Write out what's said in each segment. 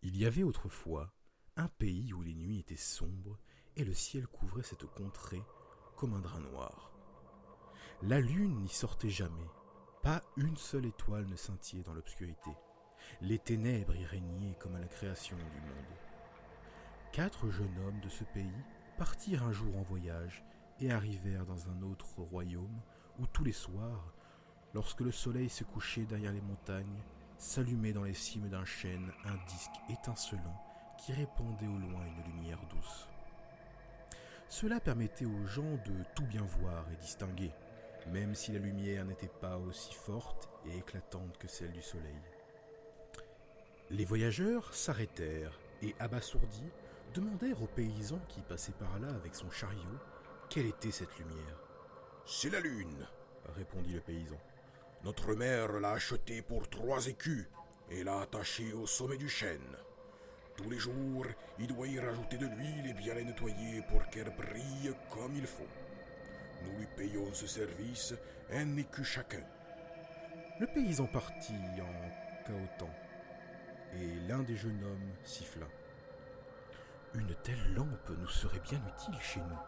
Il y avait autrefois un pays où les nuits étaient sombres et le ciel couvrait cette contrée comme un drap noir. La lune n'y sortait jamais, pas une seule étoile ne scintillait dans l'obscurité. Les ténèbres y régnaient comme à la création du monde. 4 jeunes hommes de ce pays partirent un jour en voyage et arrivèrent dans un autre royaume où tous les soirs, lorsque le soleil se couchait derrière les montagnes, s'allumait dans les cimes d'un chêne un disque étincelant qui répandait au loin une lumière douce. Cela permettait aux gens de tout bien voir et distinguer, même si la lumière n'était pas aussi forte et éclatante que celle du soleil. Les voyageurs s'arrêtèrent et, abasourdis, demandèrent au paysan qui passait par là avec son chariot quelle était cette lumière. « C'est la lune, » répondit le paysan. « Notre mère l'a achetée pour 3 écus et l'a attachée au sommet du chêne. Tous les jours, il doit y rajouter de l'huile et bien la nettoyer pour qu'elle brille comme il faut. Nous lui payons ce service 1 écu chacun. » Le paysan partit en cahotant, et l'un des jeunes hommes siffla. « Une telle lampe nous serait bien utile chez nous.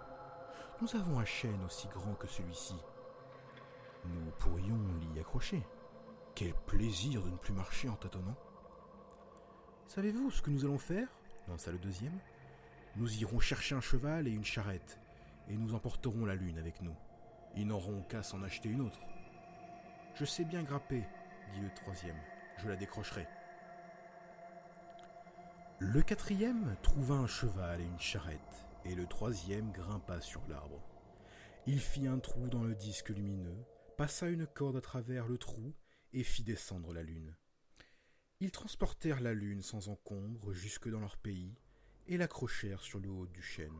Nous avons un chêne aussi grand que celui-ci. Nous pourrions l'y accrocher. Quel plaisir de ne plus marcher en tâtonnant. »« Savez-vous ce que nous allons faire ?» lança le deuxième. « Nous irons chercher un cheval et une charrette, et nous emporterons la lune avec nous. Ils n'auront qu'à s'en acheter une autre. »« Je sais bien grapper, » dit le troisième. « Je la décrocherai. » Le quatrième trouva un cheval et une charrette, et le troisième grimpa sur l'arbre. Il fit un trou dans le disque lumineux, passa une corde à travers le trou et fit descendre la lune. Ils transportèrent la lune sans encombre jusque dans leur pays et l'accrochèrent sur le haut du chêne.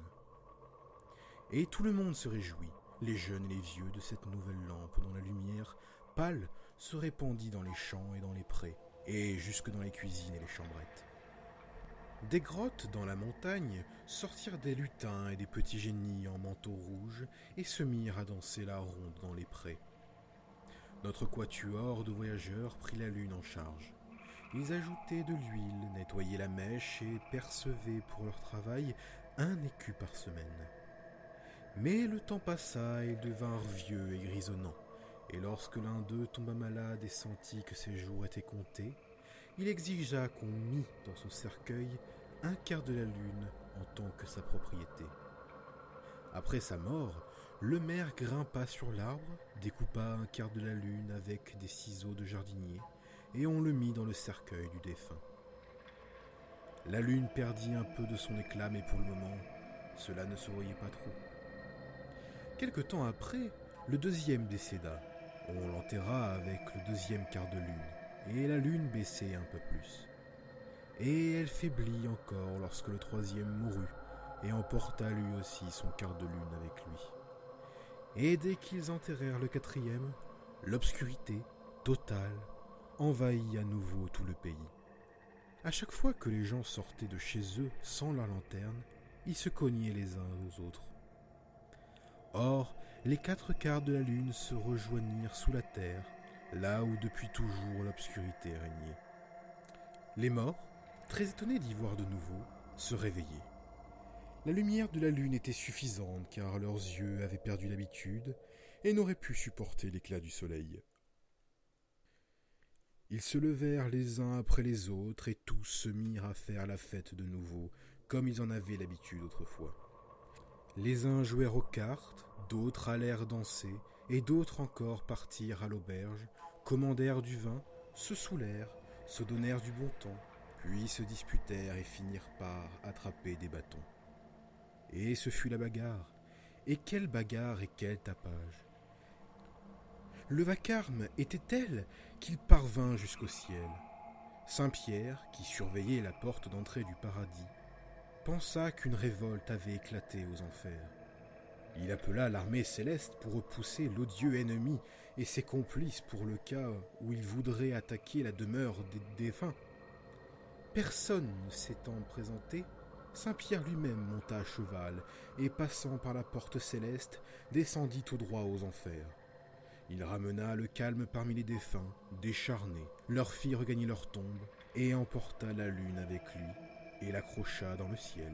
Et tout le monde se réjouit, les jeunes et les vieux, de cette nouvelle lampe dont la lumière pâle se répandit dans les champs et dans les prés, et jusque dans les cuisines et les chambrettes. Des grottes dans la montagne sortirent des lutins et des petits génies en manteaux rouges et se mirent à danser la ronde dans les prés. Notre quatuor de voyageurs prit la lune en charge. Ils ajoutaient de l'huile, nettoyaient la mèche et percevaient pour leur travail 1 écu par semaine. Mais le temps passa et ils devinrent vieux et grisonnants, et lorsque l'un d'eux tomba malade et sentit que ses jours étaient comptés, il exigea qu'on mît dans son cercueil 1/4 de la lune en tant que sa propriété. Après sa mort, le maire grimpa sur l'arbre, découpa 1/4 de la lune avec des ciseaux de jardinier, et on le mit dans le cercueil du défunt. La lune perdit un peu de son éclat, mais pour le moment, cela ne se voyait pas trop. Quelque temps après, le deuxième décéda. On l'enterra avec le 2/4 de lune, et la lune baissait un peu plus. Et elle faiblit encore lorsque le troisième mourut, et emporta lui aussi son quart de lune avec lui. Et dès qu'ils enterrèrent le quatrième, l'obscurité totale envahit à nouveau tout le pays. À chaque fois que les gens sortaient de chez eux sans leur lanterne, ils se cognaient les uns aux autres. Or, les 4/4 de la lune se rejoignirent sous la terre, là où depuis toujours l'obscurité régnait. Les morts, très étonnés d'y voir de nouveau, se réveillaient. La lumière de la lune était suffisante car leurs yeux avaient perdu l'habitude et n'auraient pu supporter l'éclat du soleil. Ils se levèrent les uns après les autres et tous se mirent à faire la fête de nouveau, comme ils en avaient l'habitude autrefois. Les uns jouèrent aux cartes, d'autres allèrent danser, et d'autres encore partirent à l'auberge, commandèrent du vin, se saoulèrent, se donnèrent du bon temps, puis se disputèrent et finirent par attraper des bâtons. Et ce fut la bagarre. Et quelle bagarre et quel tapage! Le vacarme était tel qu'il parvint jusqu'au ciel. Saint-Pierre, qui surveillait la porte d'entrée du paradis, pensa qu'une révolte avait éclaté aux enfers. Il appela l'armée céleste pour repousser l'odieux ennemi et ses complices pour le cas où ils voudraient attaquer la demeure des défunts. Personne ne s'étant présenté, Saint-Pierre lui-même monta à cheval et, passant par la porte céleste, descendit tout droit aux enfers. Il ramena le calme parmi les défunts, décharnés, leur fit regagner leur tombe, et emporta la lune avec lui, et l'accrocha dans le ciel.